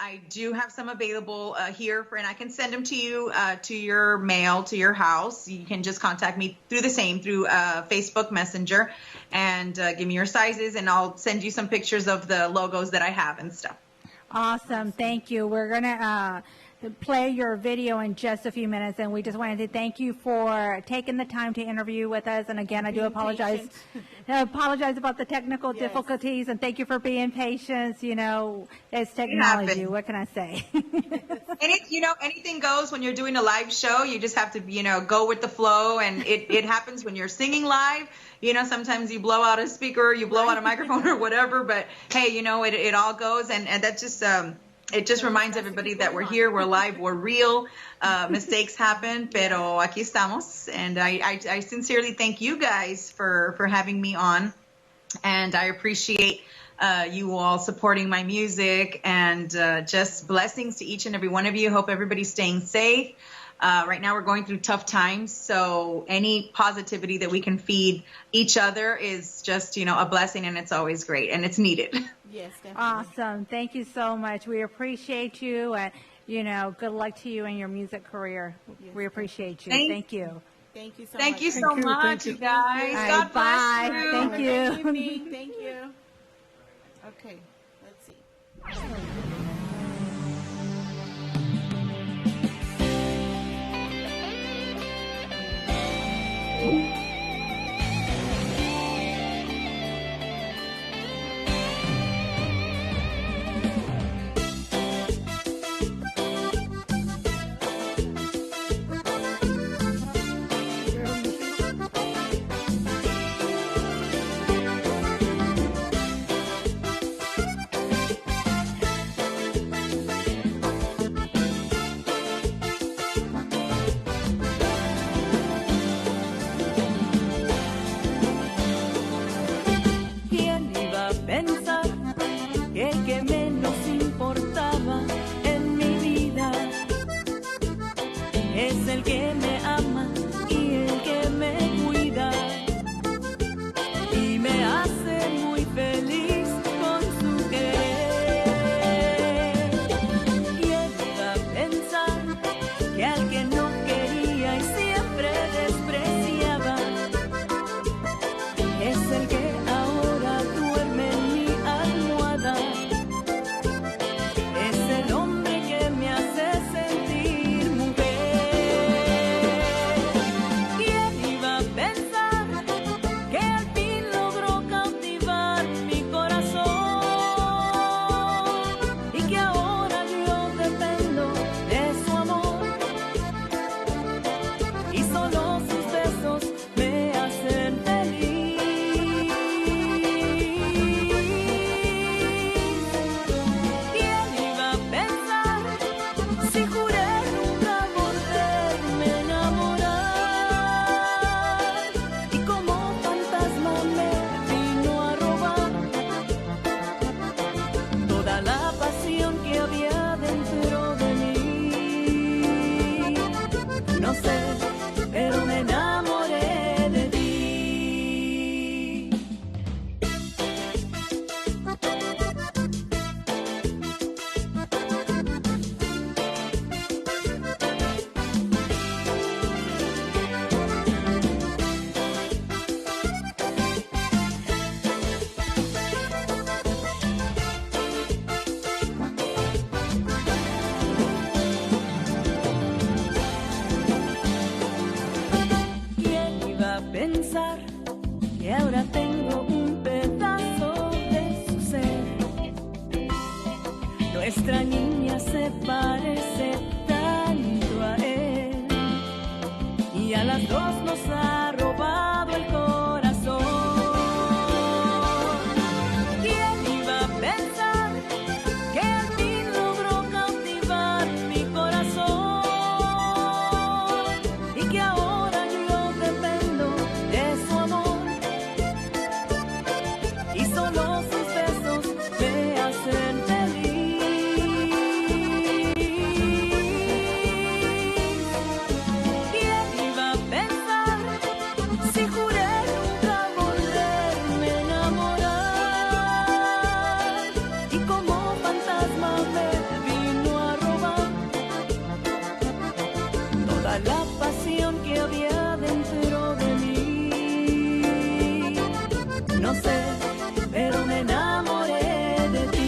I do have some available here, and I can send them to you to your mail, to your house. You can just contact me through Facebook Messenger, and give me your sizes, and I'll send you some pictures of the logos that I have and stuff. Awesome. Thank you. We're going to play your video in just a few minutes, and we just wanted to thank you for taking the time to interview with us. And again, I do apologize. I apologize about the technical difficulties, and thank you for being patient. You know, it's technology. What can I say? Anything goes when you're doing a live show. You just have to, go with the flow, and it happens when you're singing live. Sometimes you blow out a speaker, you blow out a microphone or whatever, but hey, it all goes, and that just it just reminds everybody that we're here, we're live, we're real. Mistakes happen, pero aquí estamos. And I sincerely thank you guys for having me on. And I appreciate you all supporting my music, and just blessings to each and every one of you. Hope everybody's staying safe. Right now we're going through tough times, so any positivity that we can feed each other is just, a blessing, and it's always great, and it's needed. Yes, definitely. Awesome. Thank you so much. We appreciate you, and, good luck to you in your music career. Yes, we appreciate you. Thank you. Thank you so much. Thank you so much, you guys. God bye. bless you. Thank you. Good evening. Thank you. Okay, let's see. Nuestra niña se parece tanto a él y a las dos nos ha robado el corazón. ¿Quién iba a pensar que al fin logró cautivar mi corazón y que ahora yo dependo de su amor y solo sus besos me hacen feliz? ¿Quién iba a pensar la pasión que había dentro de mí. No sé, pero me enamoré de ti.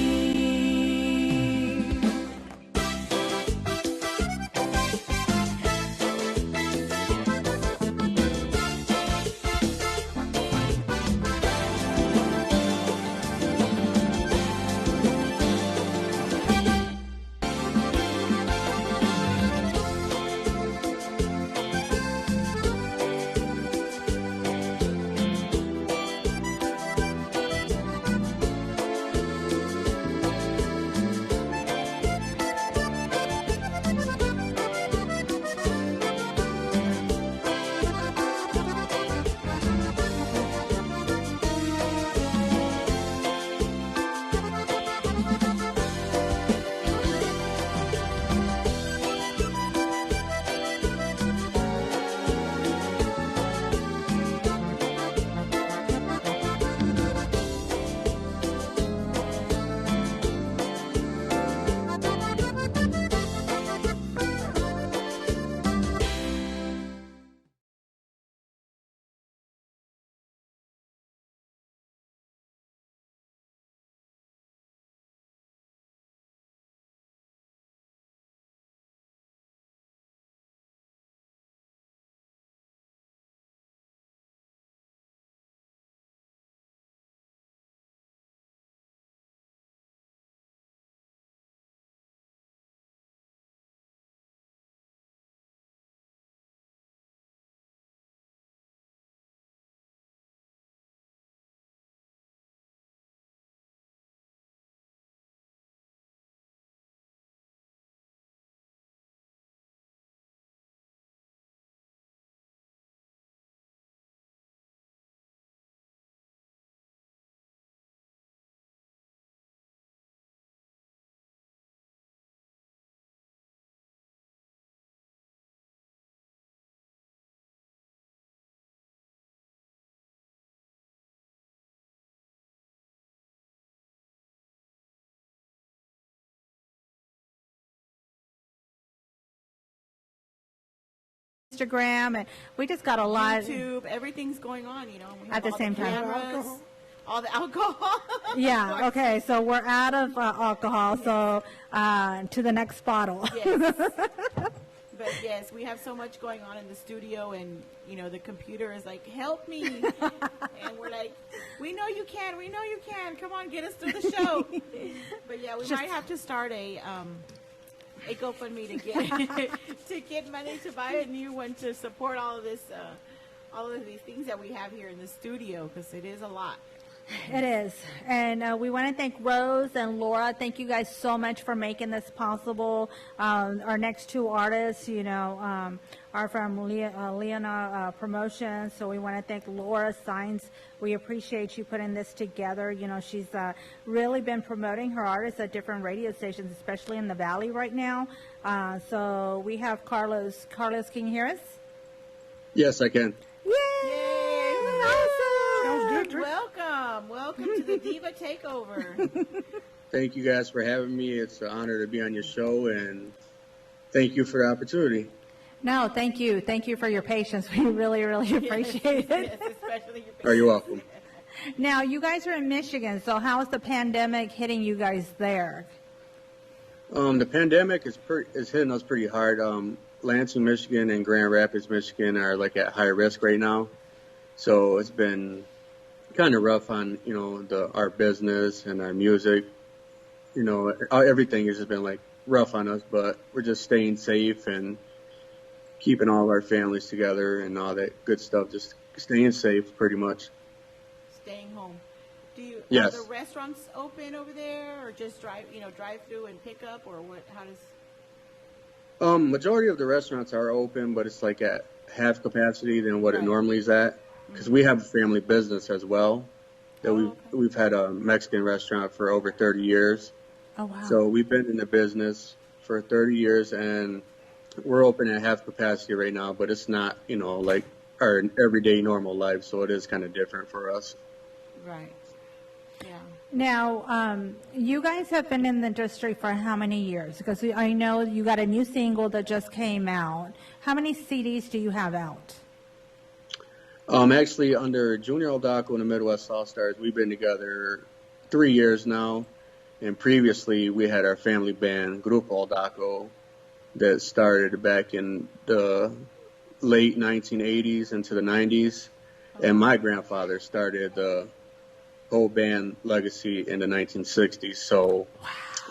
Instagram, and we just got a lot. YouTube, everything's going on, you know. We have At the all same time. cameras, all the alcohol. Yeah, okay, so we're out of alcohol, so to the next bottle. Yes. But yes, we have so much going on in the studio, and you know the computer is like, "Help me," and we're like, "We know you can. We know you can. Come on, get us through the show." But yeah, we might have to start a GoFundMe to get to get money to buy a new one to support all of this, all of these things that we have here in the studio, because it is a lot. It is. And we want to thank Rose and Laura. Thank you guys so much for making this possible. Our next two artists, you know, are from Leona Promotions. So we want to thank Laura Signs. We appreciate you putting this together. You know, she's really been promoting her artists at different radio stations, especially in the Valley right now. So we have Carlos. Carlos, can you hear us? Yes, I can. Yay! Awesome! Welcome to the Diva Takeover. Thank you guys for having me. It's an honor to be on your show, and thank you for the opportunity. No, thank you. Thank you for your patience. We really, really appreciate it. Yes, especially your Oh, you're welcome. Now, you guys are in Michigan, so how is the pandemic hitting you guys there? The pandemic is hitting us pretty hard. Lansing, Michigan, and Grand Rapids, Michigan, are like at high risk right now. So it's been kind of rough on our business and our music. You know, everything has just been like rough on us, but we're just staying safe and keeping all of our families together and all that good stuff. Just staying safe, pretty much. Staying home. Yes. Are the restaurants open over there, or just drive through and pick up, or what? How does? Majority of the restaurants are open, but it's like at half capacity than what it normally is at. Because we have a family business as well. That we've had a Mexican restaurant for over 30 years. Oh wow! So we've been in the business for 30 years, and we're open at half capacity right now. But it's not, like our everyday normal life. So it is kind of different for us. Right. Yeah. Now, you guys have been in the industry for how many years? Because I know you got a new single that just came out. How many CDs do you have out? Actually, under Junior Oldaco and the Midwest All Stars, we've been together 3 years now. And previously, we had our family band, Grupo Oldaco, that started back in the late 1980s into the 90s. And my grandfather started the whole band legacy in the 1960s. So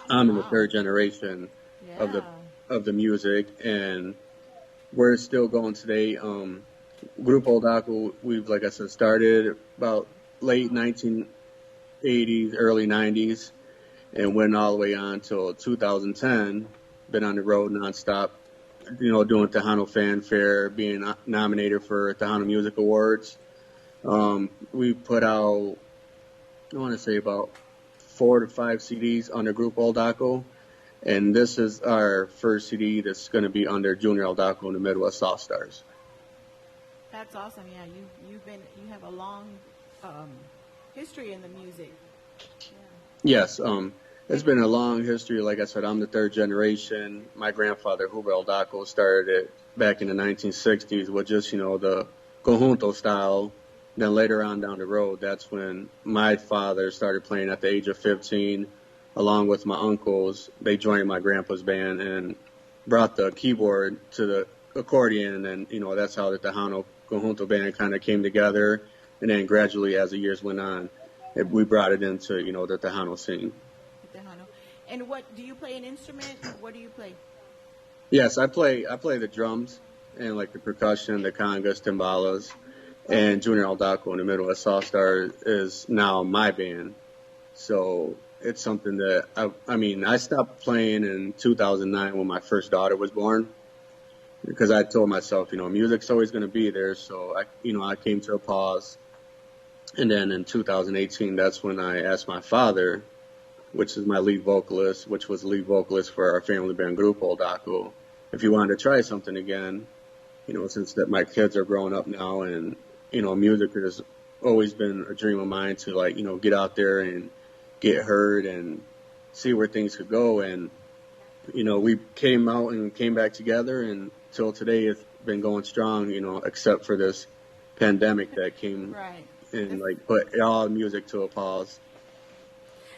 I'm in the third generation of the music, and we're still going today. Grupo Oldaco, we've, like I said, started about late 1980s, early 90s, and went all the way on till 2010. Been on the road nonstop, doing Tejano Fanfare, being nominated for Tejano Music Awards. We put out, I want to say, about 4 to 5 CDs under Grupo Oldaco, and this is our first CD that's going to be under Junior Oldaco and the Midwest All Stars. That's awesome. Yeah, you have a long history in the music. Yes, it's been a long history. Like I said, I'm the third generation. My grandfather, Huber Oldaco, started it back in the 1960s with just, the conjunto style. Then later on down the road, that's when my father started playing at the age of 15, along with my uncles. They joined my grandpa's band and brought the keyboard to the accordion, and that's how the Tejano conjunto band kind of came together. And then gradually, as the years went on, we brought it into the Tejano scene. Tejano. And what do you play? An instrument? What do you play? Yes, I play the drums and like the percussion, the congas, timbalas, and Junior Oldaco and the Midwest All Stars is now my band. So it's something that I stopped playing in 2009 when my first daughter was born, because I told myself, music's always going to be there. So I came to a pause. And then in 2018, that's when I asked my father, which is my lead vocalist, which was the lead vocalist for our family band Grupo Oldaco, if he wanted to try something again, since that my kids are growing up now, and, music has always been a dream of mine to get out there and get heard and see where things could go. And, we came out and came back together, and till today it's been going strong, except for this pandemic that came and put all music to a pause.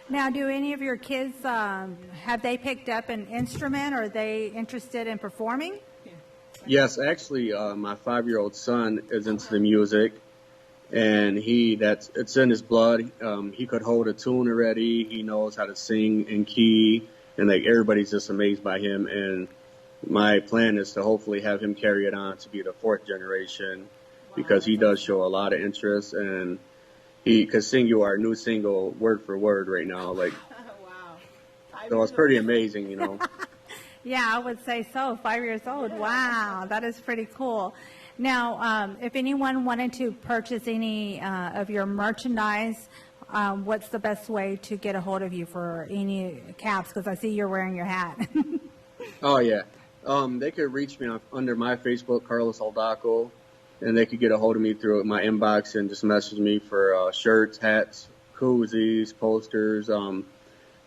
Now, do any of your kids, have they picked up an instrument? Or are they interested in performing? Yes, actually, my 5-year-old son is into the music, and it's in his blood. He could hold a tune already. He knows how to sing in key, and everybody's just amazed by him. And my plan is to hopefully have him carry it on to be the 4th generation, because he does show a lot of interest, and he could sing you our new single word for word right now. Wow. So it's pretty amazing, Yeah, I would say so. 5 years old. Wow, that is pretty cool. Now, if anyone wanted to purchase any of your merchandise, what's the best way to get a hold of you for any caps? Because I see you're wearing your hat. Oh, yeah. They could reach me under my Facebook, Carlos Oldaco, and they could get a hold of me through my inbox and just message me for shirts, hats, koozies, posters.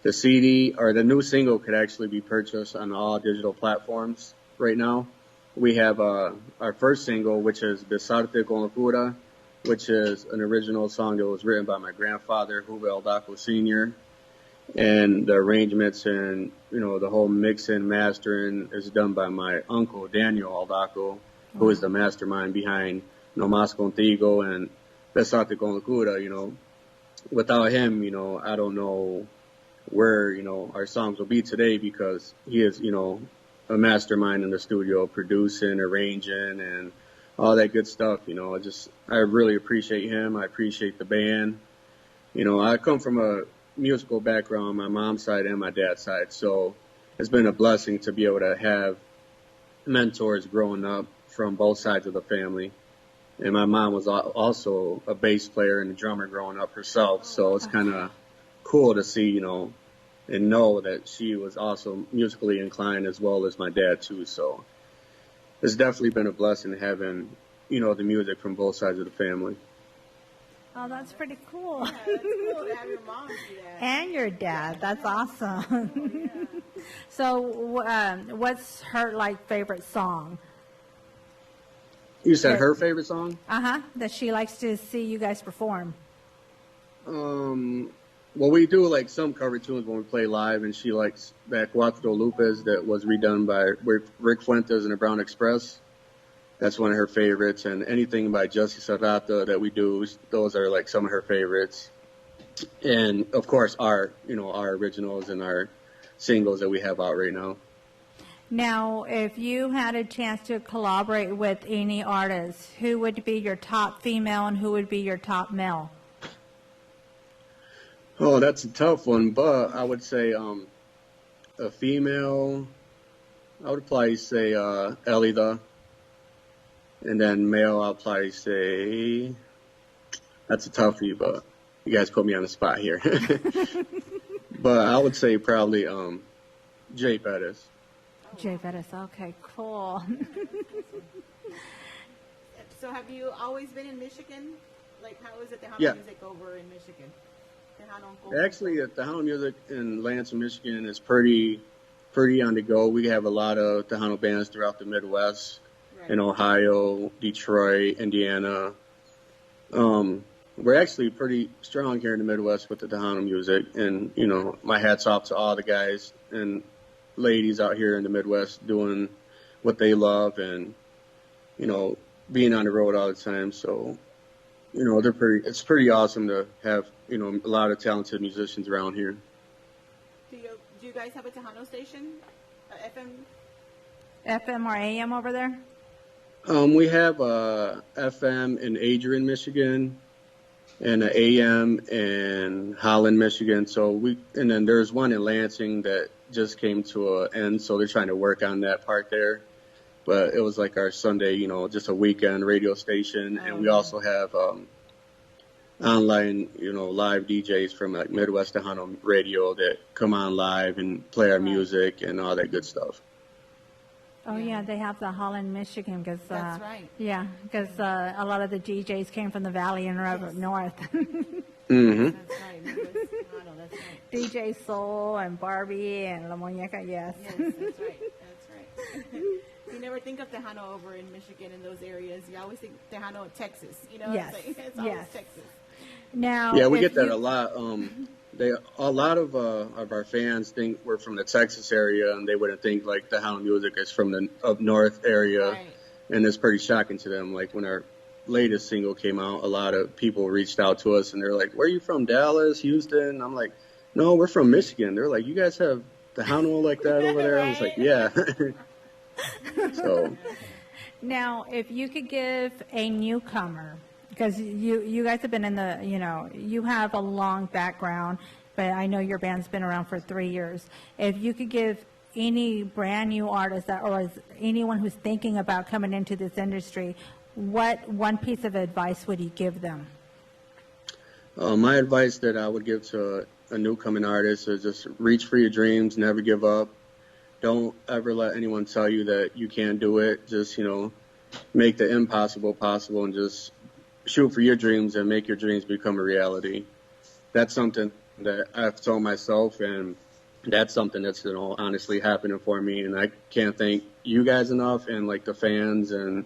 The CD or the new single could actually be purchased on all digital platforms right now. We have our first single, which is Besarte con Locura, which is an original song that was written by my grandfather, Huber Oldaco Sr., and the arrangements and, the whole mixing, mastering is done by my uncle, Daniel Oldaco, who is the mastermind behind No Mas Contigo and Besarte con Locura. Without him, I don't know where, our songs will be today, because he is, a mastermind in the studio, producing, arranging, and all that good stuff. I really appreciate him. I appreciate the band. I come from a musical background, my mom's side and my dad's side, so it's been a blessing to be able to have mentors growing up from both sides of the family. And my mom was also a bass player and a drummer growing up herself, so it's kind of cool to see, and know that she was also musically inclined as well as my dad too. So it's definitely been a blessing having, the music from both sides of the family. Oh, that's pretty cool. Yeah, that's cool to have your mom do that. And your dad. That's awesome. So, what's her favorite song? You said her favorite song? That she likes to see you guys perform. Well, we do like some cover tunes when we play live, and she likes that Cuatro Lupes that was redone by Rick Fuentes and the Brown Express. That's one of her favorites, and anything by Jesse Serrata that we do, those are like some of her favorites. And of course, our originals and our singles that we have out right now. Now, if you had a chance to collaborate with any artist, who would be your top female and who would be your top male? Oh, that's a tough one, but I would say a female, I would probably say Elida. And then male, I'll probably say, that's a toughie, but you guys put me on the spot here. But I would say probably Jay Pettis. Jay Pettis, okay, cool. So have you always been in Michigan? Like, how is it Tejano music over in Michigan? Actually, Tejano music in Lansing, Michigan is pretty on the go. We have a lot of Tejano bands throughout the Midwest, in Ohio, Detroit, Indiana. We're actually pretty strong here in the Midwest with the Tejano music. And, my hat's off to all the guys and ladies out here in the Midwest doing what they love and, being on the road all the time. So, it's pretty awesome to have, a lot of talented musicians around here. Do you guys have a Tejano station? FM? FM or AM over there? We have FM in Adrian, Michigan, and an AM in Holland, Michigan. And then there's one in Lansing that just came to an end, so they're trying to work on that part there. But it was like our Sunday, just a weekend radio station, and we also have online, live DJs from like Midwest Tejano Radio that come on live and play our music and all that good stuff. Oh, yeah, they have the Holland, Michigan, because that's right. Yeah, because a lot of the DJs came from the valley and up north. Mm-hmm. That's right. That's right. DJ Soul and Barbie and La Muñeca, yes. Yes, that's right. That's right. You never think of Tejano over in Michigan in those areas. You always think Tejano in Texas. Yes. It's always Texas. Now, yeah, we get that a lot. A lot of our fans think we're from the Texas area, and they wouldn't think like Tejano music is from the up north area, Right. And it's pretty shocking to them. Like when our latest single came out, a lot of people reached out to us, and they're like, "Where are you from? Dallas, Houston?" I'm like, "No, we're from Michigan." They're like, "You guys have Tejano like that over there?" I was like, "Yeah." So now, if you could give a newcomer, because you guys have been in the, you have a long background, but I know your band's been around for 3 years. If you could give any brand new artist or anyone who's thinking about coming into this industry, what one piece of advice would you give them? My advice that I would give to a newcoming artist is just reach for your dreams, never give up. Don't ever let anyone tell you that you can't do it. Just, make the impossible possible and just shoot for your dreams and make your dreams become a reality. That's something that I've told myself, and that's something that's, honestly happening for me. And I can't thank you guys enough, and like the fans and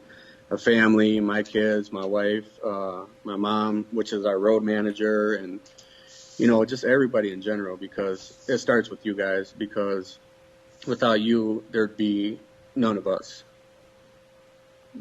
a family, my kids, my wife, my mom, which is our road manager, and, just everybody in general, because it starts with you guys, because without you, there'd be none of us.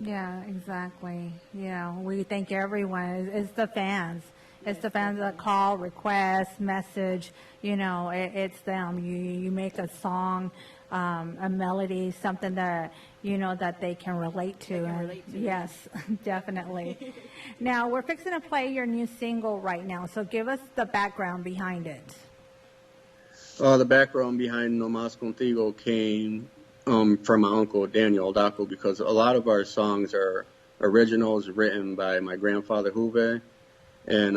Yeah, exactly. Yeah, we thank everyone. It's the fans. It's the fans that call, request, message. It's them. You make a song, a melody, something that that they can relate to. Yes, definitely. Now we're fixing to play your new single right now. So give us the background behind it. The background behind No Mas Contigo came from my uncle Daniel Daco, because a lot of our songs are originals written by my grandfather Juve and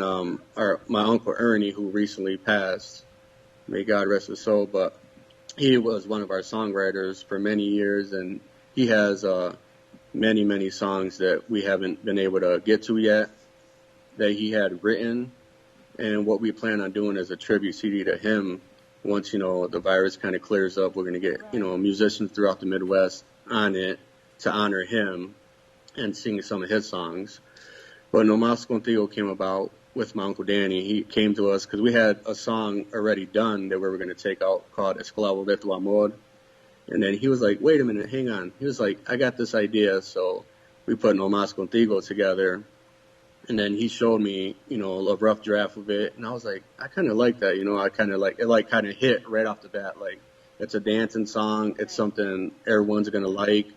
my uncle Ernie, who recently passed. May God rest his soul. But he was one of our songwriters for many years, and he has many songs that we haven't been able to get to yet. that he had written, and what we plan on doing is a tribute CD to him. Once, the virus kind of clears up, we're going to get, musicians throughout the Midwest on it to honor him and sing some of his songs. But No Mas Contigo came about with my Uncle Danny. He came to us because we had a song already done that we were going to take out called Esclavo de tu Amor. And then he was like, wait a minute, hang on. He was like, I got this idea. So we put No Mas Contigo together. And then he showed me, a rough draft of it. And I was like, I kind of like that. I kind of like, it kind of hit right off the bat. Like, it's a dancing song. It's something everyone's going to like.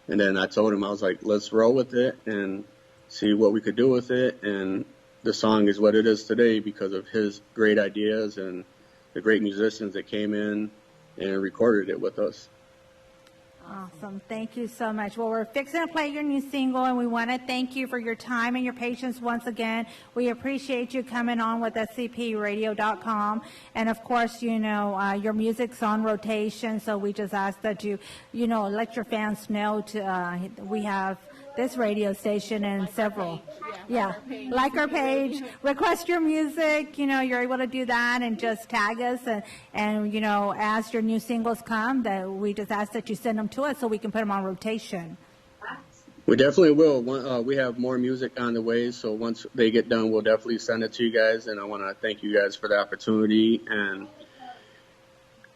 And then I told him, I was like, let's roll with it and see what we could do with it. And the song is what it is today because of his great ideas and the great musicians that came in and recorded it with us. Awesome. Thank you so much. Well, we're fixing to play your new single, and we want to thank you for your time and your patience once again. We appreciate you coming on with scpradio.com. And, of course, your music's on rotation, so we just ask that you, let your fans know we have this radio station and several. Like our page, request your music, you're able to do that and just tag us and as your new singles come, that we just ask that you send them to us so we can put them on rotation. We definitely will. We have more music on the way, so once they get done, we'll definitely send it to you guys, and I want to thank you guys for the opportunity and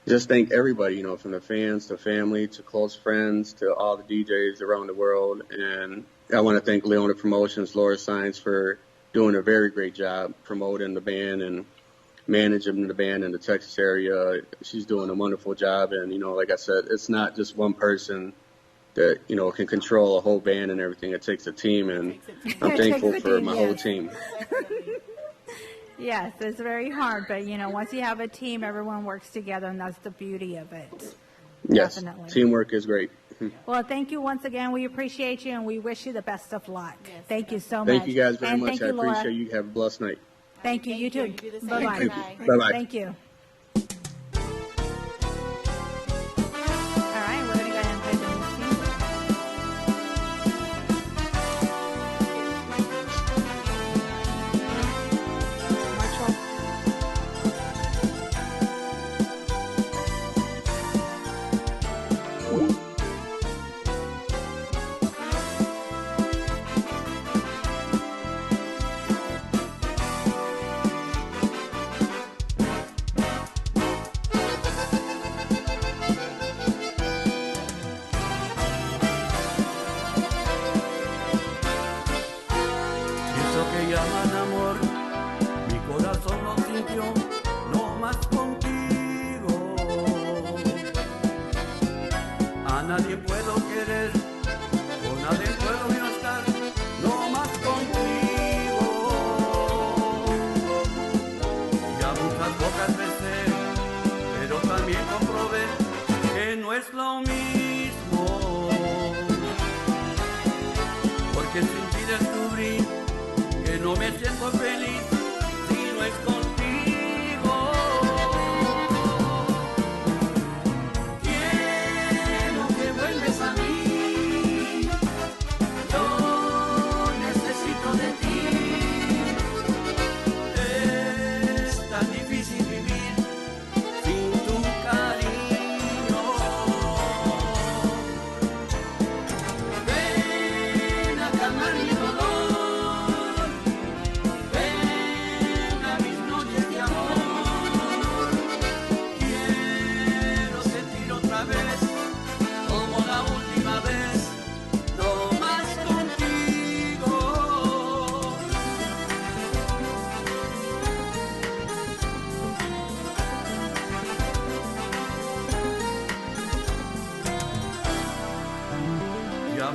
just thank everybody, from the fans to family to close friends to all the DJs around the world. And I want to thank Leona Promotions, Laura Science, for doing a very great job promoting the band and managing the band in the Texas area. She's doing a wonderful job. And, like I said, it's not just one person that, can control a whole band and everything. It takes a team, and I'm thankful for my whole team. Yes, it's very hard, but once you have a team, everyone works together, and that's the beauty of it. Yes, definitely. Teamwork is great. Well, thank you once again. We appreciate you, and we wish you the best of luck. Yes. Thank you so much. Thank you guys very much. I Laura. appreciate you. Have a blessed night. Thank you. You too. Bye-bye. Bye-bye. Thank you. All right, we're going to go ahead and play the new single.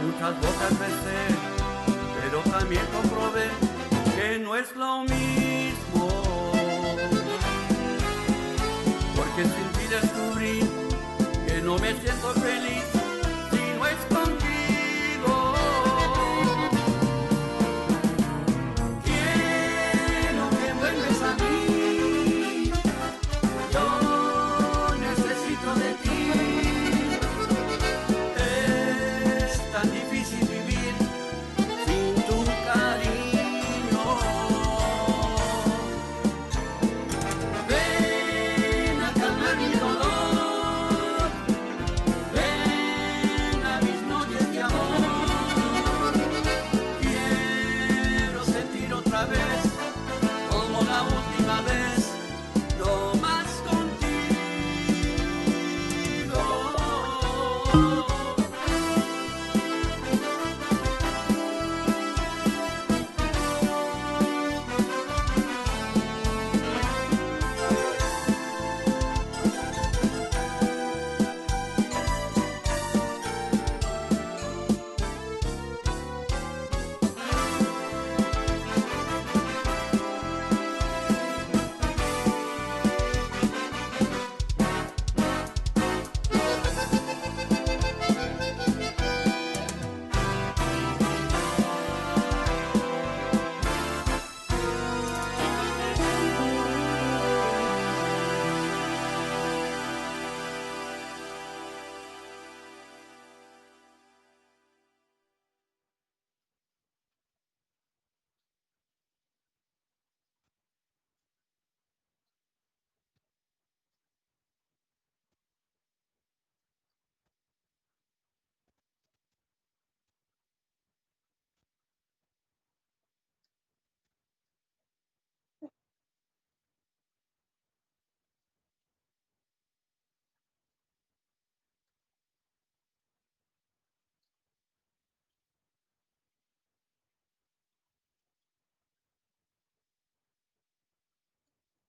Muchas bocas besé, pero también comprobé que no es lo mismo, porque sin ti descubrí que no me siento feliz si no es contigo. Quiero que vuelves a mí, yo necesito de ti. Tan difícil vivir sin tu cariño.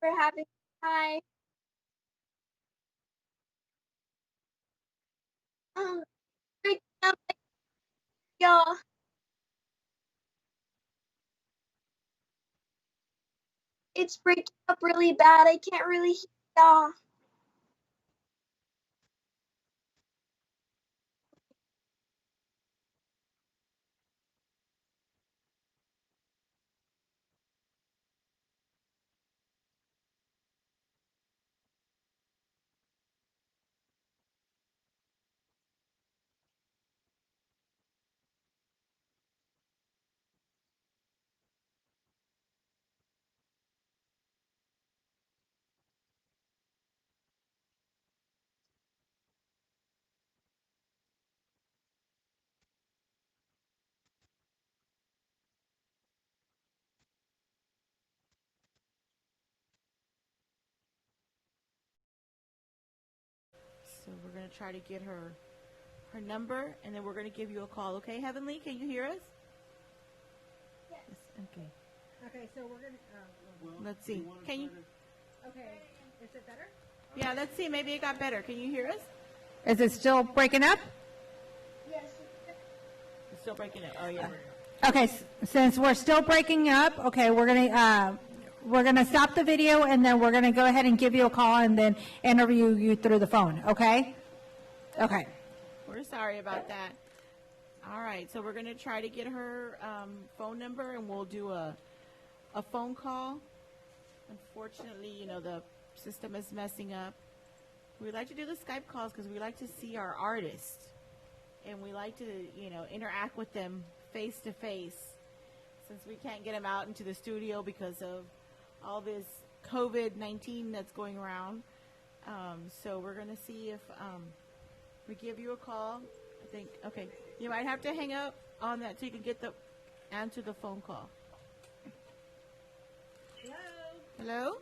for having me. Hi. Um, breaking up, y'all. It's breaking up really bad. I can't really hear y'all. So we're gonna try to get her number, and then we're gonna give you a call. Okay, Heavenly, can you hear us? Yes. Okay. Okay, so we're gonna. Let's see. Can you? Okay, is it better? Yeah, let's see. Maybe it got better. Can you hear us? Is it still breaking up? Yes. It's still breaking up. Oh yeah. Okay, since we're still breaking up, okay, we're gonna stop the video and then we're gonna go ahead and give you a call and then interview you through the phone. Okay? Okay. We're sorry about that. All right, so we're gonna try to get her phone number, and we'll do a phone call. Unfortunately, the system is messing up. We like to do the Skype calls because we like to see our artists, and we like to, interact with them face to face, since we can't get them out into the studio because of all this COVID-19 that's going around. So we're gonna see if we give you a call. I think, okay, you might have to hang up on that so you can answer the phone call. Hello?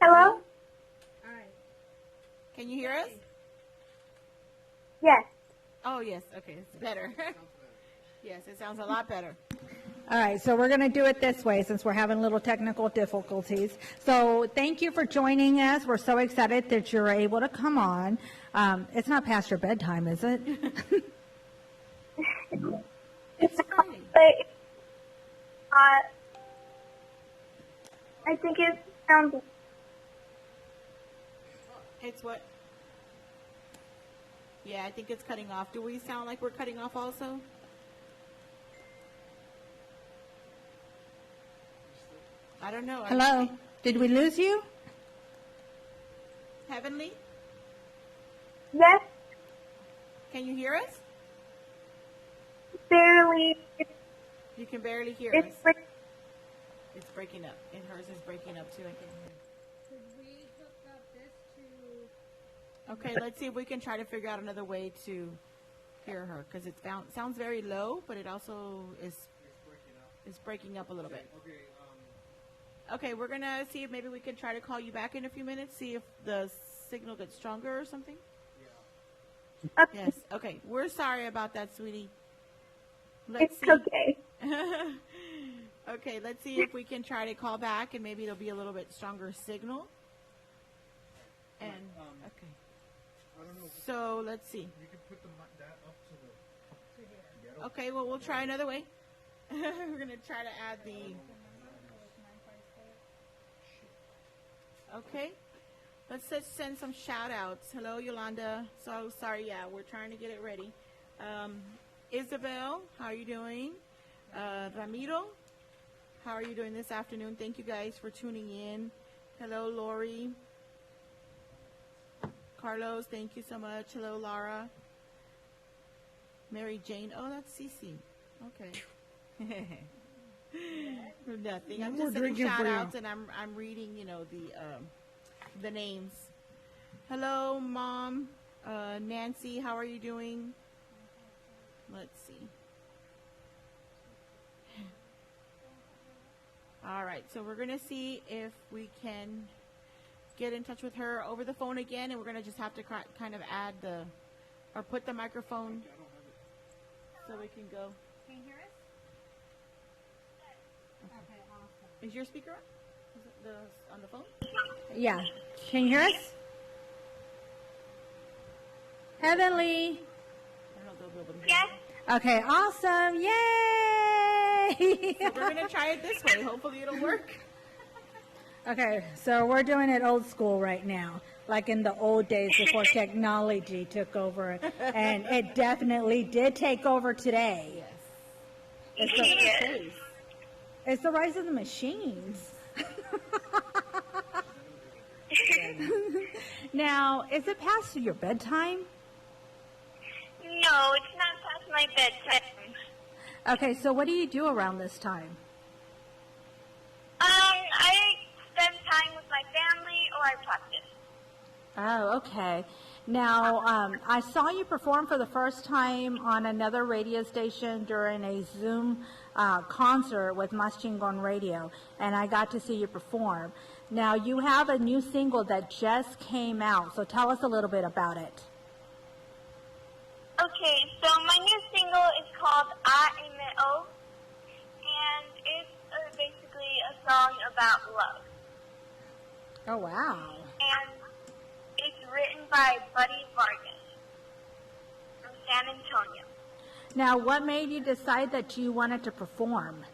Hello? All right. Can you hear us? Yes. Oh, yes. Okay, it's better. Yes, it sounds a lot better. All right, so we're going to do it this way since we're having little technical difficulties. So thank you for joining us. We're so excited that you're able to come on. It's not past your bedtime, is it? It's Friday. But I think it sounds. It's what? Yeah, I think it's cutting off. Do we sound like we're cutting off also? I don't know. Hello? Did we lose you? Heavenly? Yes, Can you hear us? barely. You can barely hear It's us. like, It's breaking up. And hers is breaking up too. I can hear. Could we hook up this to... Okay, let's see if we can try to figure out another way to hear her, because it sounds very low, but it also is breaking up a little bit. Okay, we're gonna see if maybe we can try to call you back in a few minutes, see if the signal gets stronger or something. Yes. Okay. We're sorry about that, sweetie. Let's it's see. okay. Okay, let's see if we can try to call back, and maybe it'll be a little bit stronger signal. And okay. I don't know. So let's see. You can put that up to the. Okay, well, we'll try another way. We're going to try to add the... Okay. Let's just send some shout-outs. Hello, Yolanda. So sorry, yeah, we're trying to get it ready. Isabel, how are you doing? Ramiro, how are you doing this afternoon? Thank you guys for tuning in. Hello, Lori. Carlos, thank you so much. Hello, Lara. Mary Jane. Oh, that's Cece. Okay. Nothing. I'm just sending shout outs, and I'm reading, the names. Hello, Mom. Nancy, how are you doing? Let's see. All right, so we're going to see if we can get in touch with her over the phone again, and we're going to just have to kind of add or put the microphone so we can go. Can you hear us? Okay, awesome. Is your speaker on? on the phone? Yeah. Can you hear us? Heavenly. I don't know if they'll be able to hear. Yes. Okay, awesome. Yay! So we're gonna try it this way. Hopefully it'll work. Okay, so we're doing it old school right now, like in the old days before technology took over. And it definitely did take over today. Yes. It's Look at the, her face. it's the rise of the machines. Now, is it past your bedtime? No, it's not past my bedtime. Okay, so what do you do around this time? I spend time with my family or I practice. Oh, okay. Now, I saw you perform for the first time on another radio station during a Zoom concert with Machine Gun Radio, and I got to see you perform. Now, you have a new single that just came out, so tell us a little bit about it. Okay, so my new single is called A.M.O. and it's basically a song about love. Oh, wow. And it's written by Buddy Vargas from San Antonio. Now, what made you decide that you wanted to perform?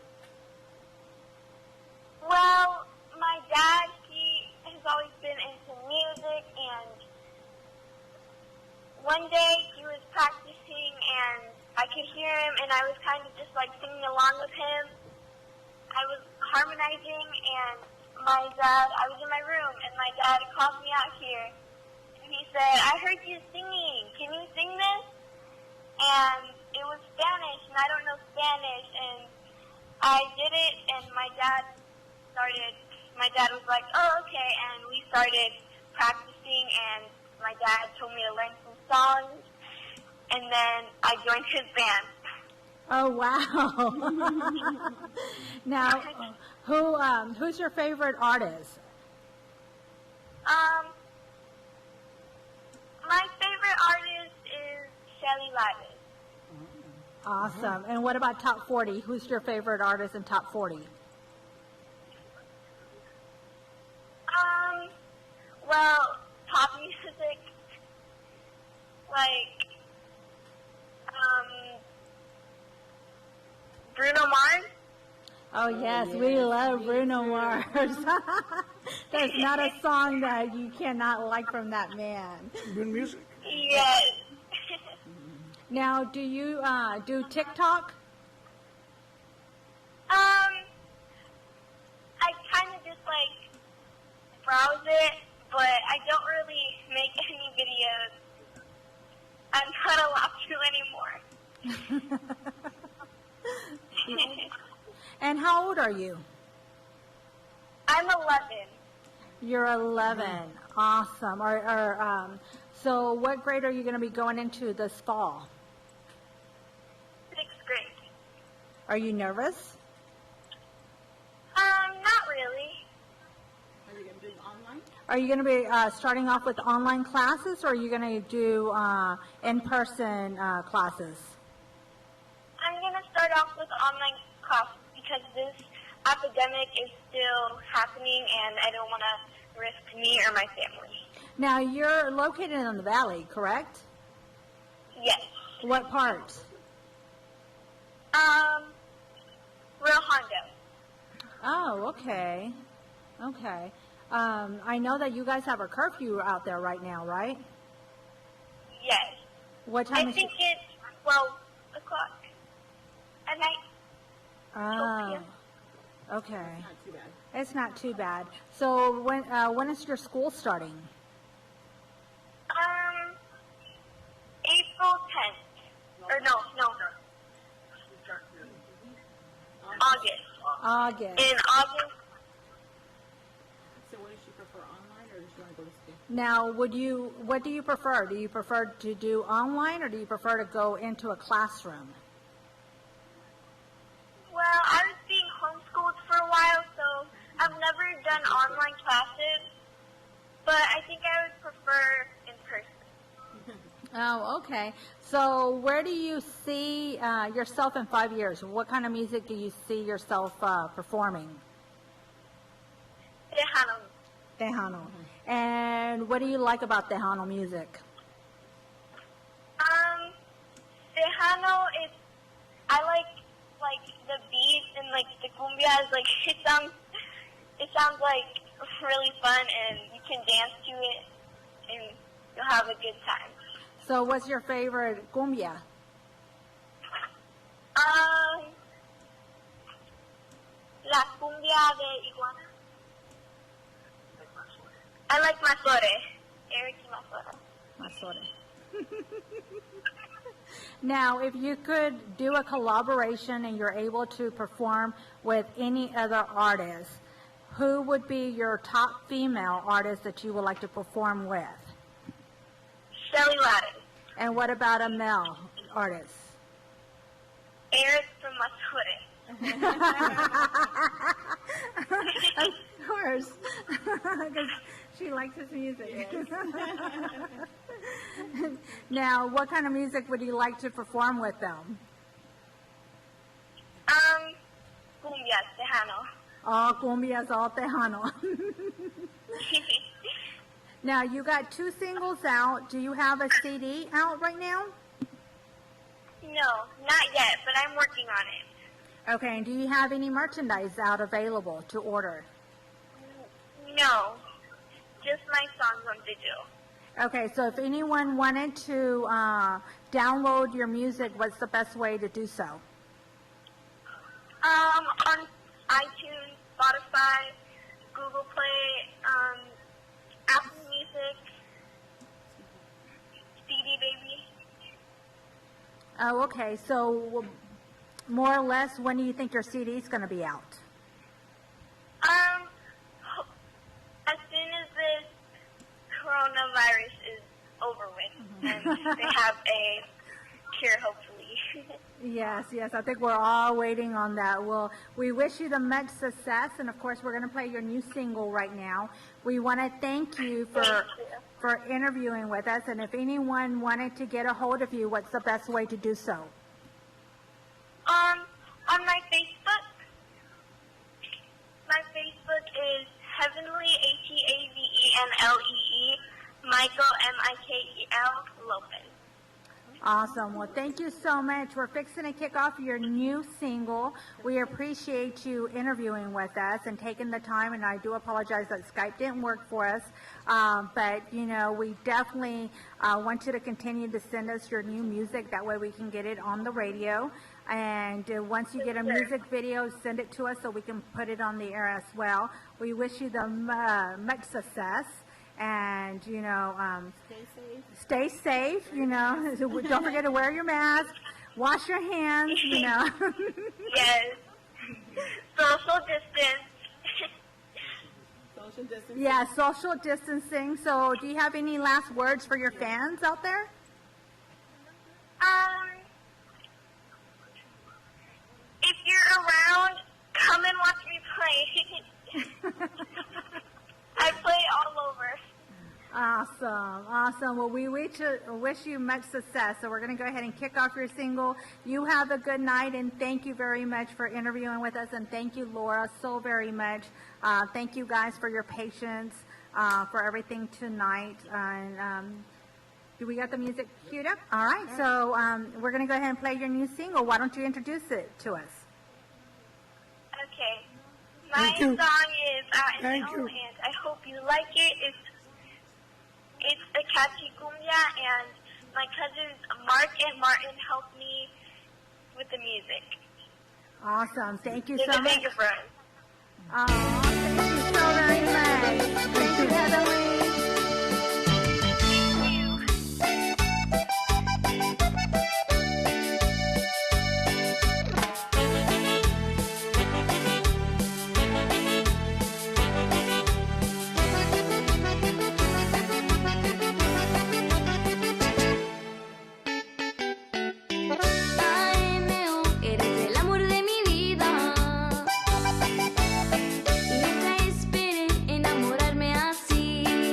Well, my dad, he has always been into music, and one day he was practicing, and I could hear him, and I was kind of just like singing along with him. I was harmonizing, and my dad, I was in my room, and my dad called me out here, and he said, "I heard you singing. Can you sing this?" And it was Spanish, and I don't know Spanish, and I did it, and my dad was like, "Oh, okay," and we started practicing, and my dad told me to learn some songs, and then I joined his band. Oh, wow. Now, who's your favorite artist? My favorite artist is Shelly Lavis. Awesome. And what about Top 40? Who's your favorite artist in Top 40? Well, pop music, like, Bruno Mars. Oh, yes, we love Bruno Mars. There's not a song that you cannot like from that man. Good music. Yes. Now, do you do TikTok? I kind of just, like, browse it, but I don't really make any videos. I'm not allowed to anymore. And how old are you? I'm 11. You're 11. Awesome. So what grade are you going to be going into this fall? 6th grade. Are you nervous? Not really. Are you going to do it online? Are you going to be starting off with online classes, or are you going to do in-person classes? I'm going to start off with online classes because this epidemic is still happening and I don't want to risk me or my family. Now, you're located in the valley, correct? Yes. What part? Real Hondo. Oh, okay. Okay. I know that you guys have a curfew out there right now, right? Yes. What time I is think it's 12 o'clock at night. Oh, okay. Not too bad. It's not too bad. So when is your school starting? April 10th. Or no. August. August. In August. So what does she prefer, online or does she want to go to school? Now, what do you prefer? Do you prefer to do online, or do you prefer to go into a classroom? Well, I was being homeschooled for a while, so I've never done online classes, but I think I would prefer in person. Oh, okay. So where do you see yourself in 5 years? What kind of music do you see yourself performing? Tejano. Tejano. And what do you like about Tejano music? Tejano is, I like the beat and like the cumbia is like it sounds like really fun and you can dance to it and you'll have a good time. So what's your favorite cumbia? La cumbia de Iguana. I like Mazore. Eric y Mazore. Masore. Now, if you could do a collaboration and you're able to perform with any other artist, who would be your top female artist that you would like to perform with? Shelly Ladden. And what about a male artist? Eric from Mazore. Of course, because she likes his music. Now, what kind of music would you like to perform with them? Cumbia, Tejano. All cumbias, all Tejano. Now, you got 2 singles out. Do you have a CD out right now? No, not yet, but I'm working on it. Okay, and do you have any merchandise out available to order? No, just my songs on digital. Okay, so if anyone wanted to download your music, what's the best way to do so? On iTunes, Spotify, Google Play, Apple Music, CD Baby. Oh, okay. So more or less, when do you think your CD is going to be out? As soon as this coronavirus is over with, and they have a cure, hopefully. Yes, I think we're all waiting on that. Well, we wish you the much success, and of course, we're going to play your new single right now. We want to thank you for interviewing with us, and if anyone wanted to get a hold of you, what's the best way to do so? On my Facebook is Heavenly, H-E-A-V-E-N-L-E-E, Michael, M-I-K-E-L, Lopez. Awesome. Well, thank you so much. We're fixing to kick off your new single. We appreciate you interviewing with us and taking the time, and I do apologize that Skype didn't work for us. But, you know, we definitely want you to continue to send us your new music. That way we can get it on the radio. And once you get a music video, send it to us so we can put it on the air as well. We wish you the much success. And, you know, stay safe, you know. Don't forget to wear your mask, wash your hands, you know. Yes. Social distance. Social distance. Yeah, social distancing. So do you have any last words for your fans out there? If you're around, come and watch me play. I play all over. Awesome. Well, we wish you much success. So we're going to go ahead and kick off your single. You have a good night, and thank you very much for interviewing with us, and thank you, Laura, so very much. Thank you guys for your patience, for everything tonight. And do we got the music queued up? All right. So we're going to go ahead and play your new single. Why don't you introduce it to us? Okay. My song is Out in the Old Hands. I hope you like it. It's a catchy cumbia, and my cousins Mark and Martin helped me with the music. Awesome. Thank you They're so the much. bigger friends. Thank you so very much. Thank you, Heather. Enamorarme así.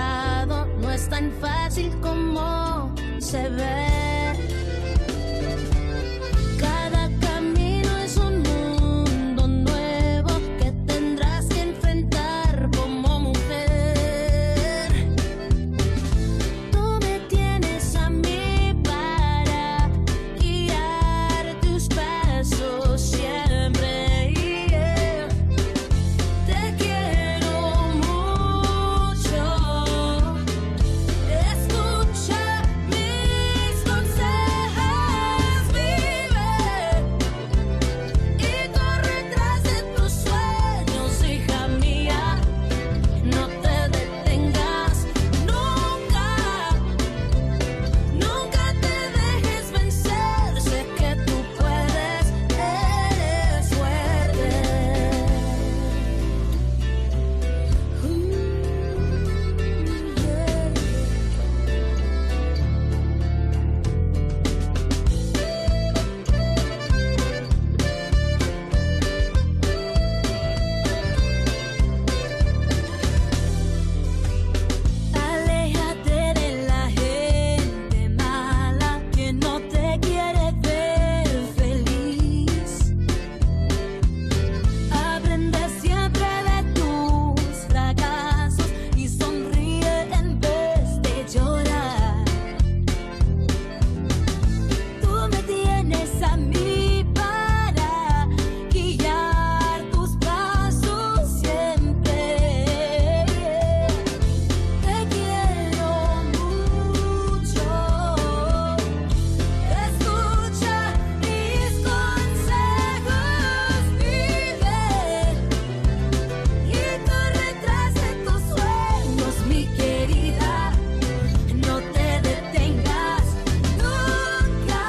lado no es tan fácil como se ve. Cada camino es un mundo nuevo que tendrás que enfrentar como mujer. Tú me tienes a mí para guiar tus pasos siempre. Te quiero mucho. Escucha mis consejos, vive y corre tras de tus sueños, hija mía. No te detengas nunca, nunca te dejes vencer. Sé que tú puedes, eres fuerte. Aléjate de la gente mala que no te quiere ver feliz. Aprende siempre de tus fracasos y sonríe en vez de llorar. Tú me tienes a mí para guiar tus pasos siempre. Te quiero mucho. Escucha mis consejos, vive y corre tras de tus sueños, mi querida. No te detengas nunca,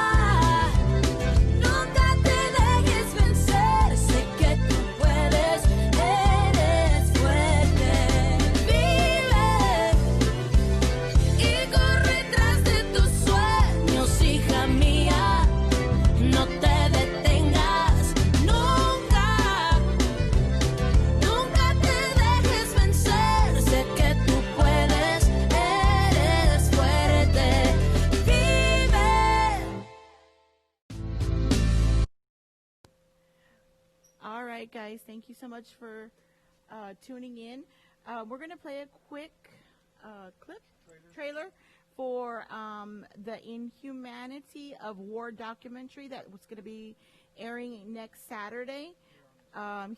nunca te dejes vencer. Sé que tú puedes, eres fuerte. Vive y corre tras de tus sueños, hija mía. No te detengas nunca, nunca te dejes vencer. Sé que tú puedes, eres fuerte. Vive. All right, guys. Thank you so much for tuning in. We're going to play a quick trailer for the Inhumanity of War documentary that was going to be airing next Saturday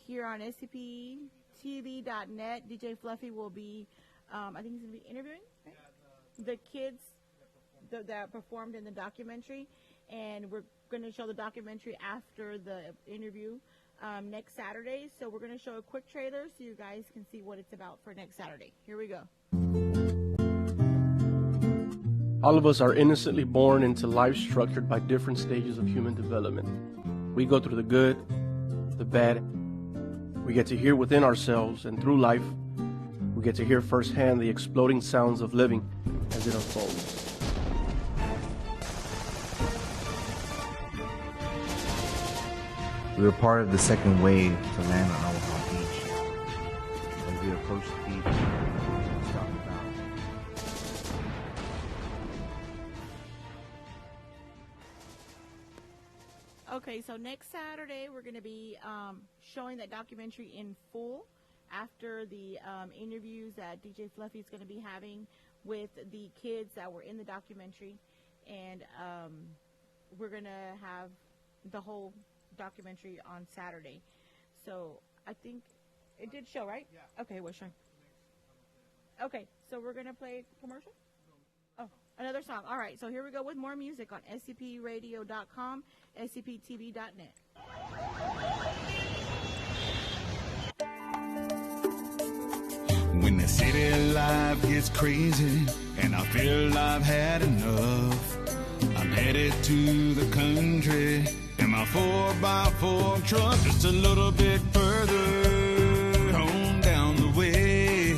here on scptv.net. DJ Fluffy will be, I think he's going to be interviewing the kids that performed in the documentary, and we're going to show the documentary after the interview next Saturday. So we're going to show a quick trailer so you guys can see what it's about for next Saturday. Here we go. All of us are innocently born into life structured by different stages of human development. We go through the good, the bad. We get to hear within ourselves, and through life, we get to hear firsthand the exploding sounds of living as it unfolds. We were part of the second wave to land on Omaha Beach. As we approached the beach, we stopped about. Okay, so next Saturday we're going to be showing that documentary in full after the interviews that DJ Fluffy is going to be having with the kids that were in the documentary, and we're going to have the whole documentary on Saturday. So I think it did show, right? Yeah. Okay, what's showing? Okay, so we're going to play commercial? Oh, another song. All right, so here we go with more music on scpradio.com, scptv.net. When the city life gets crazy and I feel I've had enough, I'm headed to the country in my 4x4 truck, just a little bit further on down the way.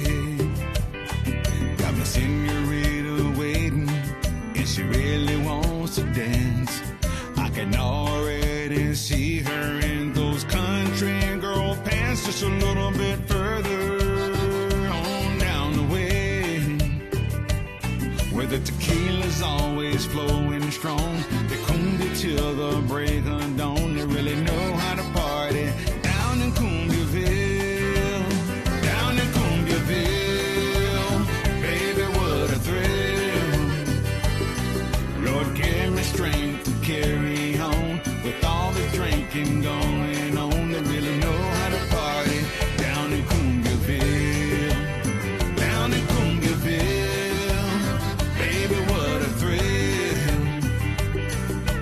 Got my senorita waiting, and she really wants to dance. I can already see her in those country girl pants, just a little bit further on down the way. the tequila's always flowing strong. They cumbia till the break of dawn. They really know how to party down in Cumbiaville, down in Cumbiaville. Baby, what a thrill. Lord, give me strength to carry on with all the drinking going on. They really know how to party down in Cumbiaville, down in Cumbiaville. Baby, what a thrill.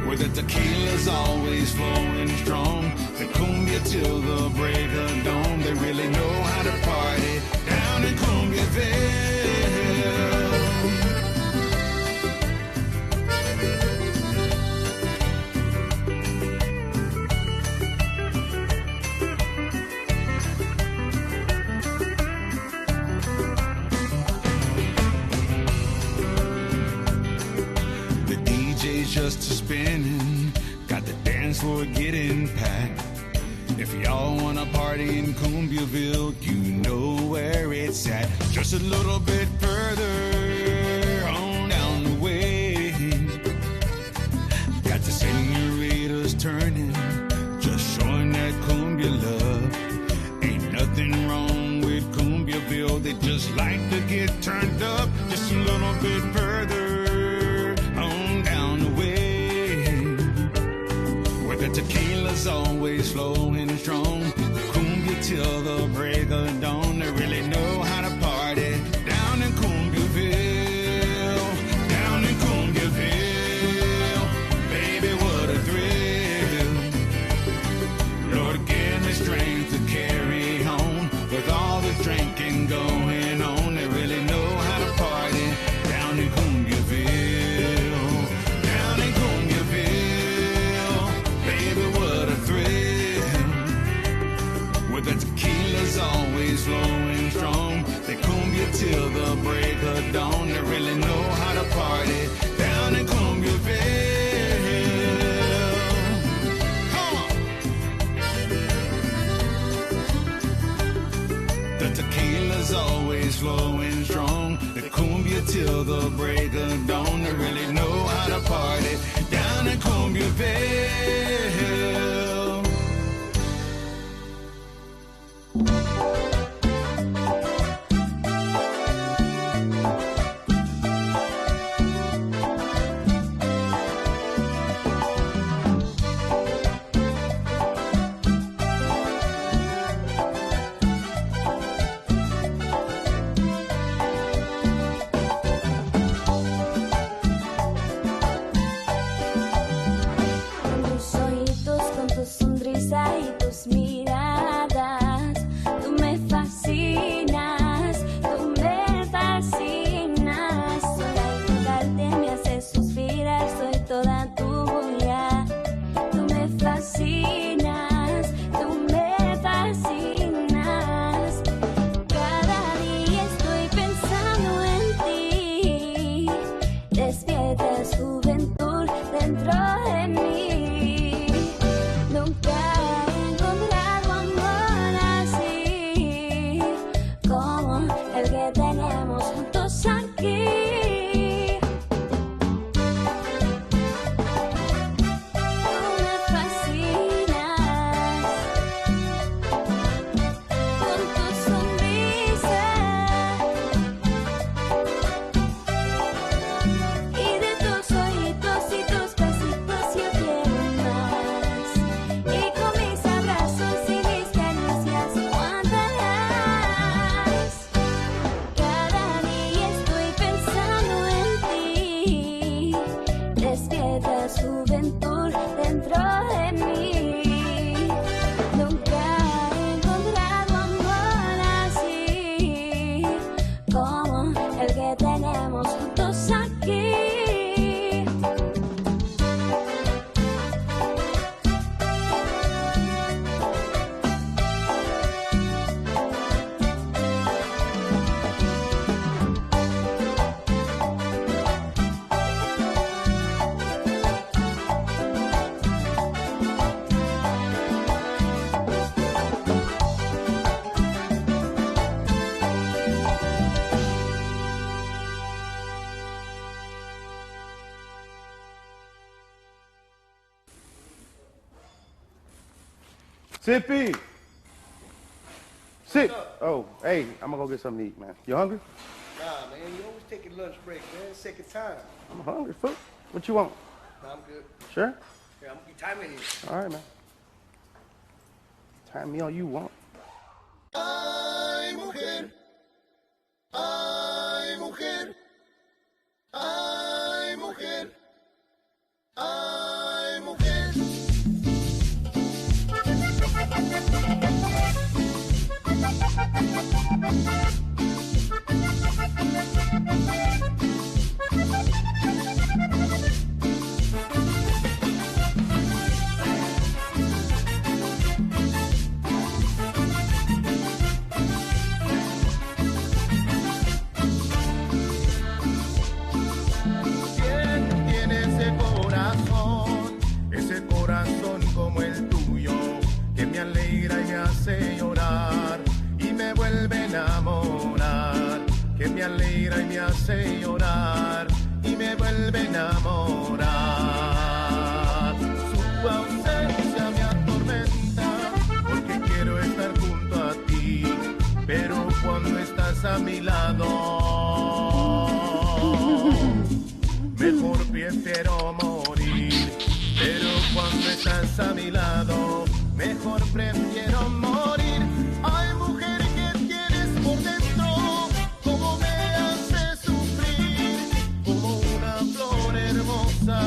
Where the tequila's always flowing strong. The cumbia till the break of dawn. They really know how to party down in Cumbiaville. Just a spinning, got the dance floor getting packed. If y'all wanna party in Cumbiaville, you know where it's at. Just a little bit further on down the way. Got the senoritas turning, just showing that cumbia love. Ain't nothing wrong with Cumbiaville, they just like to get turned up. Just a little bit further. The tequila's always flowing strong. The cumbia till the break of dawn. They really know how to party down in Cumbiaville, down in Cumbiaville. Baby, what a thrill. Lord, give me strength to carry on with all the drinking going on. They really know how to party down in Cumbiaville, down in Cumbiaville. Baby, what a thrill. Where the tequila's always flowing strong. They cumbia till the break of dawn. They really know how to party down in Cumbiaville. Come on. The tequila's always flowing strong. They cumbia till the break of dawn. They really know how to party down in Cumbiaville. Y tus miradas, tú me fascinas, sola y tocarte me hace suspirar, soy toda tuya, tú me fascinas, cada día estoy pensando en ti, despiertas juventud dentro de mí. Tippy! Sit! Oh, hey, I'm gonna go get something to eat, man. You hungry? Nah, man, you always take a lunch break, man. Second time. I'm hungry, fool. What you want? Nah, I'm good. Sure? Yeah, I'm gonna be timing you. All right, man. Time me all you want. Ay, mujer. Ay, mujer. Ay, mujer. Ay, mujer. ¿Quién tiene ese corazón como el tuyo, que me alegra y me hace llorar y me vuelve a enamorar, que me alegra y me hace llorar y me vuelve a enamorar? Su ausencia me atormenta porque quiero estar junto a ti, pero cuando estás a mi lado mejor prefiero morir, pero cuando estás a mi lado, mejor prefiero morir. Ay, mujer, ¿qué tienes por dentro? ¿Cómo me hace sufrir? Como una flor hermosa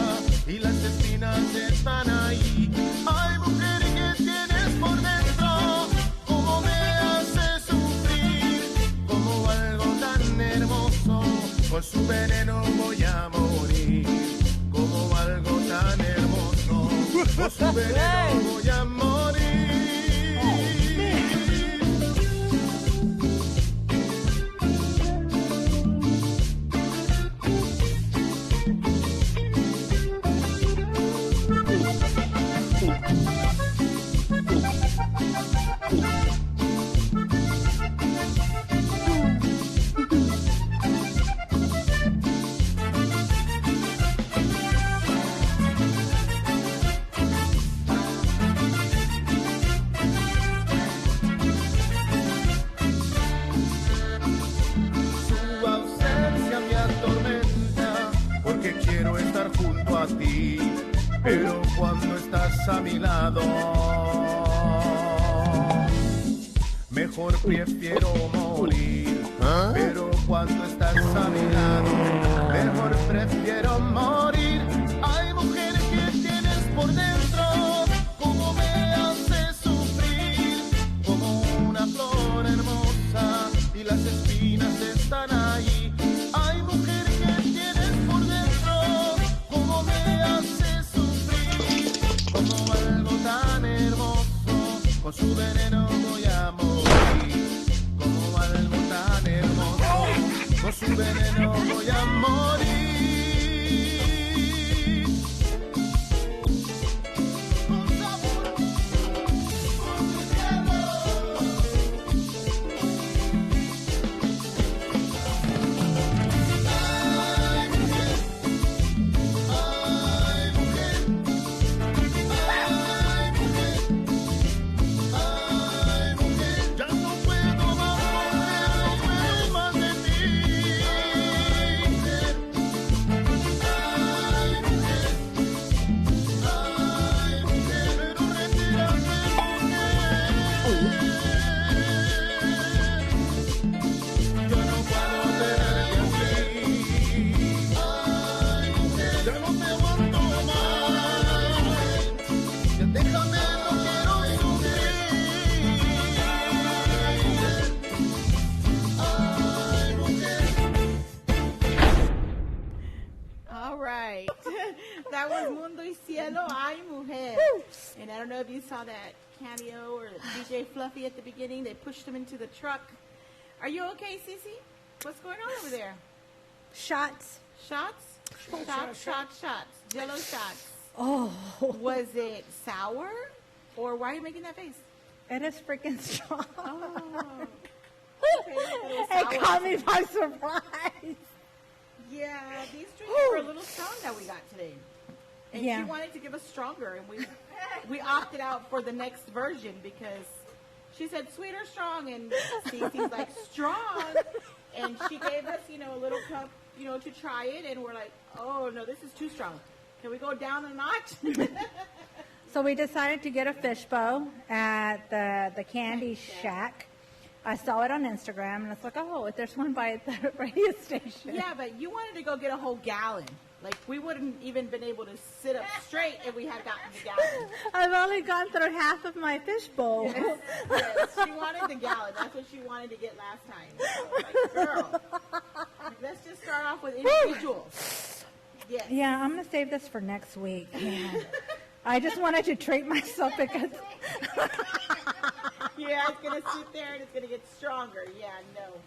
y las espinas están ahí. Ay, mujer, ¿qué tienes por dentro? ¿Cómo me hace sufrir? Como algo tan hermoso, con su veneno voy a morir. Como algo tan hermoso, con su veneno voy a morir. Su ausencia me atormenta porque quiero estar junto a ti, pero cuando estás a mi lado, mejor prefiero morir. Pero cuando estás a mi lado, mejor prefiero morir. Ay, mujer, ¿qué tienes por dentro? ¿Cómo me hace sufrir? Como una flor hermosa y las espinas están ahí. Ay, mujer, ¿qué tienes por dentro? ¿Cómo me hace sufrir? Como algo tan hermoso, con su veneno voy a morir. Como algo tan hermoso, con su veneno voy a morir. Con sabor, con cielo. Ay, mujer. Ay, mujer. Ay, mujer. Ay, mujer. Ya no puedo más, mujer, no puedo más de ti, mujer. Ay, mujer. Ay, mujer, pero retírate, mujer. Yo no puedo tenerte así. Ay, mujer, ya no te aguanto más. Ya déjame, no quiero sufrir. Ay, mujer. All right. That was Mundo y Cielo, Ay Mujer. And I don't know if you saw that cameo or DJ Fluffy at the beginning. They pushed him into the truck. Are you okay, Cece? What's going on over there? Shots. Shots? Shots. Jello shots. Oh. Was it sour? Or why are you making that face? It is freaking strong. Oh. Okay, It caught me by surprise. Yeah, these drinks were a little strong that we got today. And Yeah. she wanted to give us stronger, and we we opted out for the next version because she said sweet or strong, and Cece's like strong, and she gave us, a little cup, to try it, and we're like, oh no, this is too strong. Can we go down a notch? So we decided to get a fishbowl at the Candy Shack. I saw it on Instagram, and it's like, oh, there's one by the radio station. Yeah, but you wanted to go get a whole gallon. Like, we wouldn't even been able to sit up straight if we had gotten the gallon. I've only gone through half of my fishbowl. Yes, she wanted the gallon. That's what she wanted to get last time. So, like, girl, let's just start off with individuals. Yes. Yeah, I'm going to save this for next week. Yeah. I just wanted to treat myself because... Yeah, it's going to sit there and it's going to get stronger. Yeah, no.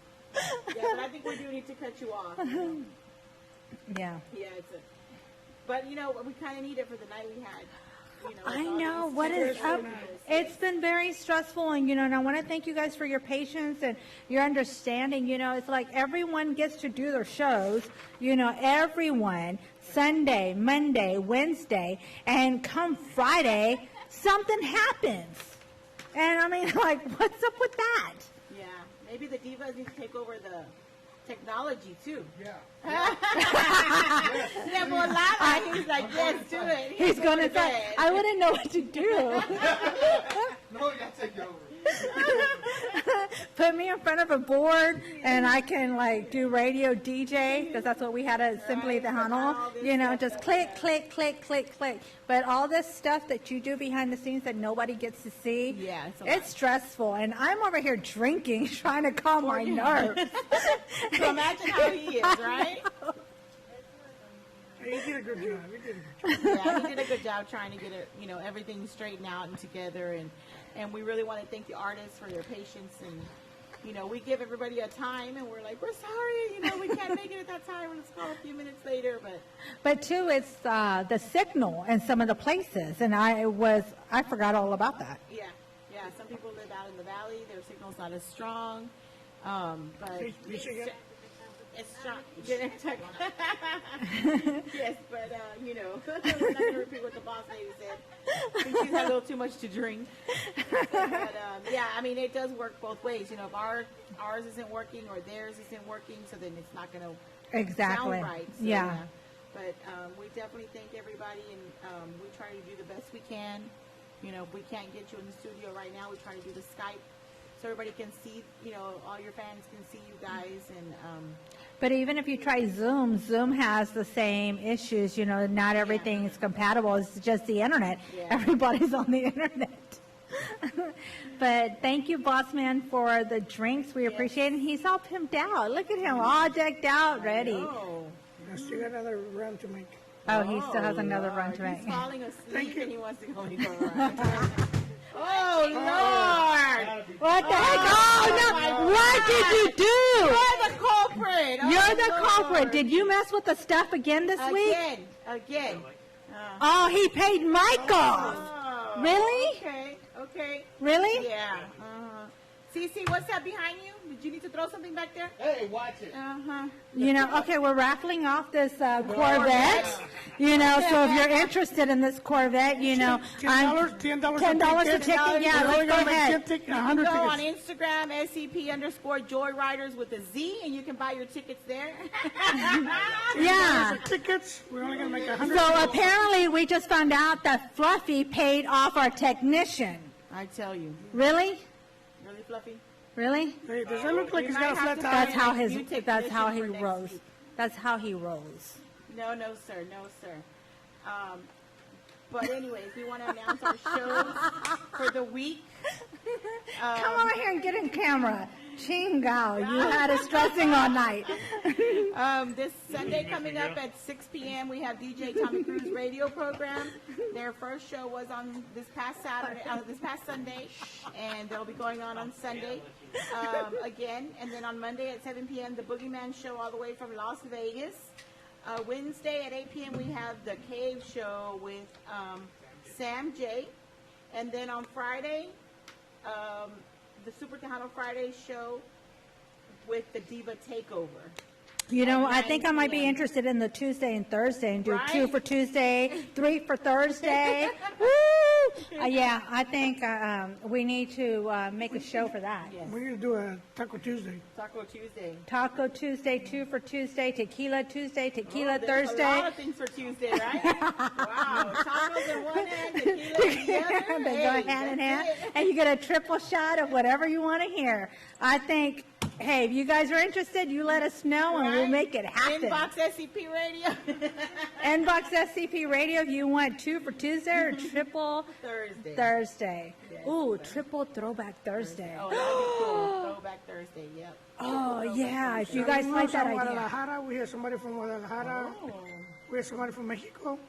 Yeah, but I think we do need to cut you off. Yeah. Yeah, but we kind of need it for the night we had. I know what is up. It's been very stressful, and and I want to thank you guys for your patience and your understanding. It's like everyone gets to do their shows. Everyone Sunday, Monday, Wednesday, and come Friday, something happens. And I mean, like, what's up with that? Yeah, maybe the divas need to take over the technology too. Yeah. Yeah, well, Lala, he's like, yes, do it. He's going to say, I wouldn't know what to do. No, you got to take it over. Put me in front of a board, and I can do radio DJ, because that's what we had at Simply Tejano. Just click, click, click, click, click. But all this stuff that you do behind the scenes that nobody gets to see, yeah, it's stressful. And I'm over here drinking, trying to calm my nerves. So imagine how he is, right? He did a good job. Yeah, he did a good job trying to get it, everything straightened out and together, and we really want to thank the artists for their patience, and we give everybody a time, and we're like, we're sorry, we can't make it at that time, let's call a few minutes later, but too, it's the signal in some of the places, and I forgot all about that. Yeah, some people live out in the valley, their signal's not as strong, but it's strong. Yes, but we're not going to repeat what the boss lady said. She's had a little too much to drink. But yeah, I mean, it does work both ways. If ours isn't working or theirs isn't working, so then it's not going to sound right. So, yeah. But we definitely thank everybody, and we try to do the best we can. If we can't get you in the studio right now, we try to do the Skype so everybody can see, all your fans can see you guys, and but even if you try Zoom has the same issues. Not everything is compatible. It's just the internet. Yeah. Everybody's on the internet. But thank you, Boss Man, for the drinks. We appreciate it. And he's all pimped out. Look at him, all decked out, ready. I still got another run to make. Oh, he still has another run to make. He's falling asleep and he wants to go around. Oh, Lord! What the heck? Oh, no! What did you do? You're the culprit! You're the culprit. Did you mess with the stuff again this week? Again. Oh, he paid Mike off. Really? Okay. Really? Yeah. Cece, what's that behind you? Did you need to throw something back there? Hey, watch it. Okay, we're raffling off this Corvette. So if you're interested in this Corvette, $10 $10 a ticket. Yeah, let's go ahead. You can go on Instagram, SCP_Joyriders with a Z, and you can buy your tickets there. Yeah. Tickets. We're only going to make 100. So apparently we just found out that Fluffy paid off our technician. I tell you. Really? Really, Fluffy? Really? Hey, does it look like he's got a flat tire? That's how he rolls. That's how he rolls. No, sir. But anyways, we want to announce our shows for the week. Come over here and get in camera. Chingao, you had us stressing all night. This Sunday coming up at 6 p.m. we have DJ Tommy Cruz radio program. Their first show was on this past Sunday, and they'll be going on Sunday again. And then on Monday at 7 p.m. the Boogeyman show all the way from Las Vegas. Wednesday at 8 p.m. we have the Cave show with Sam J. And then on Friday, the Super Tejano Friday show with the Diva Takeover. I think I might be interested in the Tuesday and Thursday and do 2 for Tuesday, 3 for Thursday. Woo! Yeah, I think we need to make a show for that. Yes. We're going to do a Taco Tuesday. Taco Tuesday. Taco Tuesday, 2 for Tuesday, Tequila Tuesday, Tequila There's Thursday. a lot of things for Tuesday, right? Wow. Tacos in one hand, tequila in the other. They go hand in hand, and you get a triple shot of whatever you want to hear. I think, hey, if you guys are interested, you let us know, and we'll make it happen. Inbox SCP Radio. Inbox SCP Radio if you want 2 for Tuesday or triple Thursday. Yes, Ooh, triple Throwback Thursday. Oh, that would be cool. Throwback Thursday, yep. Oh, yeah, if you So guys we like know that from idea. Guadalajara. We have somebody from Guadalajara. Oh, We have somebody from Mexico.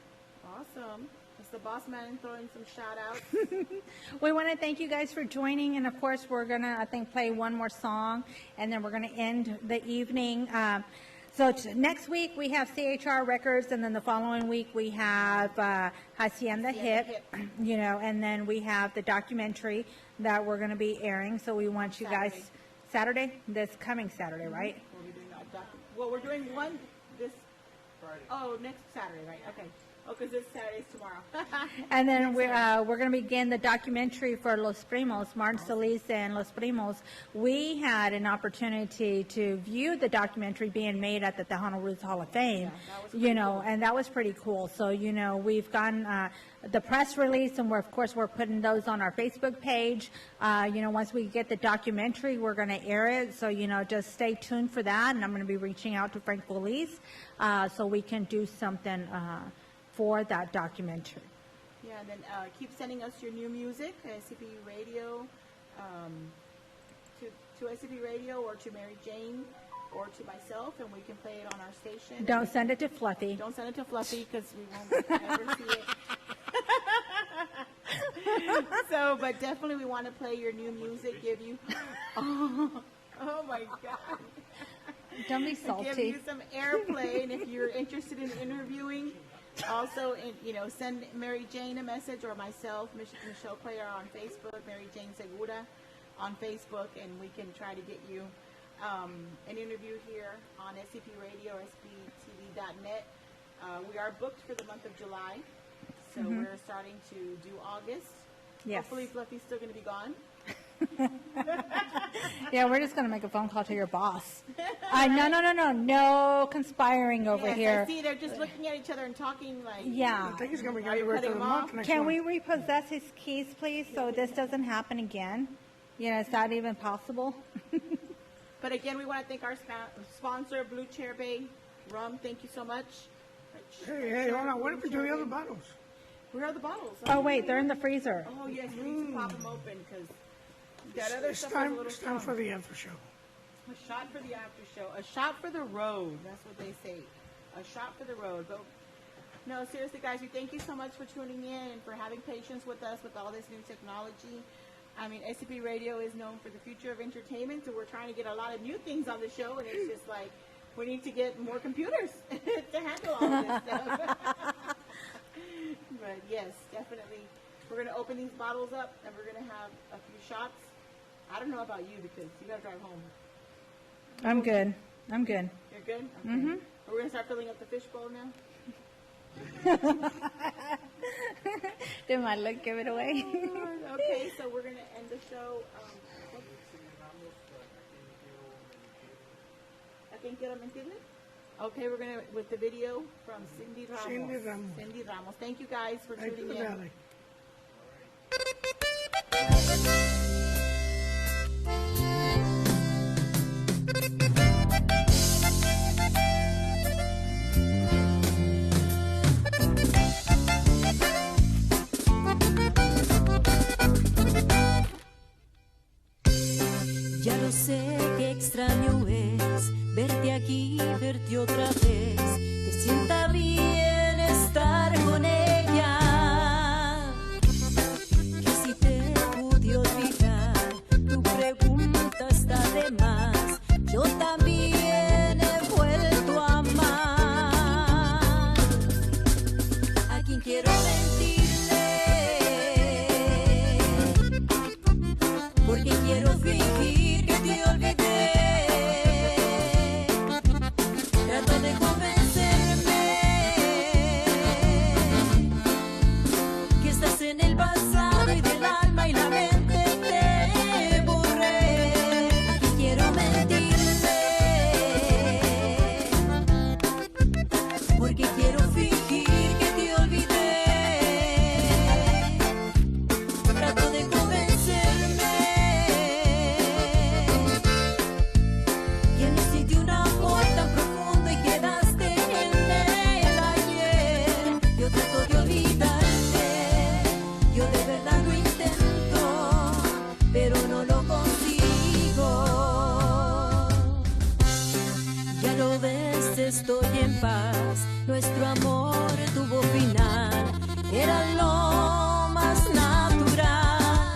awesome. It's the boss man throwing some shout outs. We want to thank you guys for joining, and of course, we're going to, I think, play one more song, and then we're going to end the evening. So next week, we have CHR Records, and then the following week, we have Hacienda Hip, you know, and then we have the documentary that we're going to be airing. So we want you guys, Saturday, this coming Saturday, right? Well, we're doing one this Friday. Oh, next Saturday, right? Okay. Oh, because this Saturday's tomorrow. And then we're going to begin the documentary for Los Primos, Martin Solis and Los Primos. We had an opportunity to view the documentary being made at the Tejano Roots Hall of Fame, you know, and that was pretty cool. So, you know, we've gotten the press release, and of course, we're putting those on our Facebook page. You know, once we get the documentary, we're going to air it. So, you know, just stay tuned for that. And I'm going to be reaching out to Frank Feliz so we can do something for that documentary. Yeah, and then keep sending us your new music, SCP Radio, to SCP Radio or to Mary Jane or to myself, and we can play it on our station. Don't send it to Fluffy. Don't send it to Fluffy because we won't ever see it. So, but definitely we want to play your new music, give you, oh my God. Don't be salty. Give you some airplay, and if you're interested in interviewing, also, you know, send Mary Jane a message or myself, Michelle Player on Facebook, Mary Jane Segura on Facebook, and we can try to get you an interview here on SCP Radio, SCPTV.net. We are booked for the month of July, so we're starting to do August. Yes. Hopefully Fluffy's still going to be gone. Yeah, we're just going to make a phone call to your boss. No conspiring over Yes, here. I see they're just looking at each other and talking like. Yeah. I think he's going to be Are you the rest of cutting the him month off? next Can month. we repossess his keys, please, so this doesn't happen again? You know, is that even possible? But again, we want to thank our sponsor, Blue Chair Bay Rum. Thank you so much. Hey, hold on. What if we do the other bottles? Where are the bottles? Oh, wait, they're in the freezer. Oh, yes, we need to pop them open because that other It's stuff time, is a little it's time strong. for the after show. A shot for the after show. A shot for the road. That's what they say. A shot for the road. But no, seriously, guys, we thank you so much for tuning in and for having patience with us with all this new technology. I mean, SCP Radio is known for the future of entertainment, so we're trying to get a lot of new things on the show, and it's just like we need to get more computers to handle all of this stuff. But yes, definitely, we're going to open these bottles up, and we're going to have a few shots. I don't know about you because you got to drive home. I'm good. I'm good. You're good? Okay. Mm-hmm. We're going to start filling up the fishbowl now? Did my look give it away? Okay, so we're going to end the show. ¿A quién quiero mentirle? Okay, we're going to, with the video from Cindy Ramos. Cindy Ramos. Cindy Ramos. Thank you guys for Thank tuning you, in. Valley. Ya lo sé, qué extraño es verte aquí, verte otra vez. Te sienta bien estar con ella. Que si te pude olvidar, tu pregunta está de más. Yo también he vuelto a amar. A quien quiero mentirle, porque quiero fingir que te olvidé. Trato de convencerme porque quiero fingir que te olvidé. Trato de convencerme que no sentí un amor tan profundo y quedaste en el ayer. Yo trato de olvidarte, yo de verdad lo intento, pero no lo consigo. Ya lo ves, estoy en paz, nuestro amor tuvo final, era lo más natural.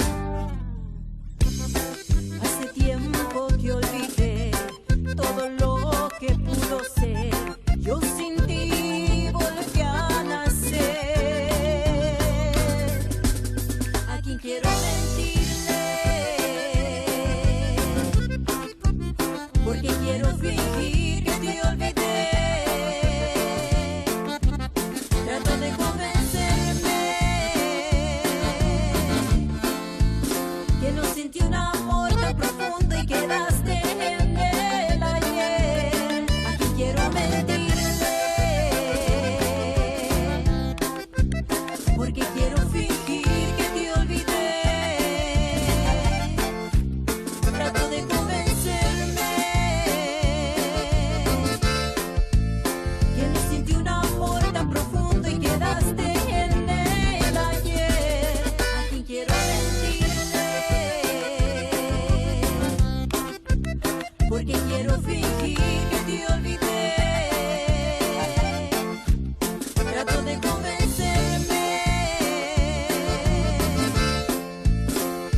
Hace tiempo que olvidé todo lo que pudo ser, yo sin ti volví a nacer. A quien quiero mentirle, porque quiero fingir que te olvidé. Trato de convencerme que no sentí un amor tan profundo y quedaste en el ayer. A quien quiero mentirle, porque quiero fingir que te olvidé. Trato de convencerme que no sentí un amor tan profundo y quedaste en el ayer. A quien quiero mentirle, porque quiero fingir que te olvidé. Trato de convencerme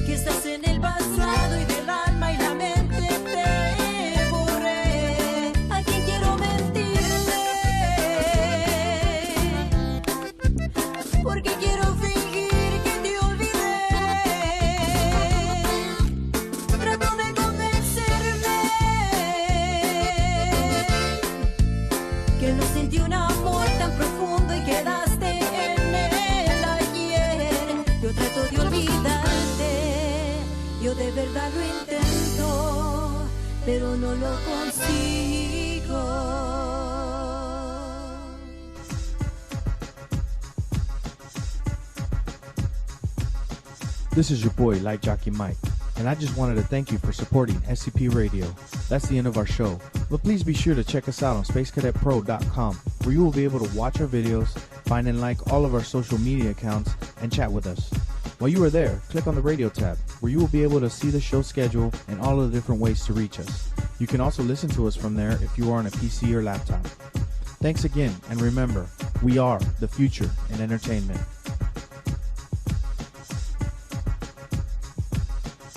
que estás en el pasado y del alma y la mente te borré. A quien quiero mentirle, porque quiero fingir que te olvidé. Trato de convencerme que no sentí un amor tan profundo y quedaste en el ayer. Yo trato de olvidarte, yo de verdad lo intento, pero no lo consigo. This is your boy, Light Jockey Mike, and I just wanted to thank you for supporting SCP Radio. That's the end of our show, but please be sure to check us out on SpaceCadetPro.com, where you will be able to watch our videos, find and like all of our social media accounts, and chat with us. While you are there, click on the radio tab, where you will be able to see the show schedule and all of the different ways to reach us. You can also listen to us from there if you are on a PC or laptop. Thanks again, and remember, we are the future in entertainment.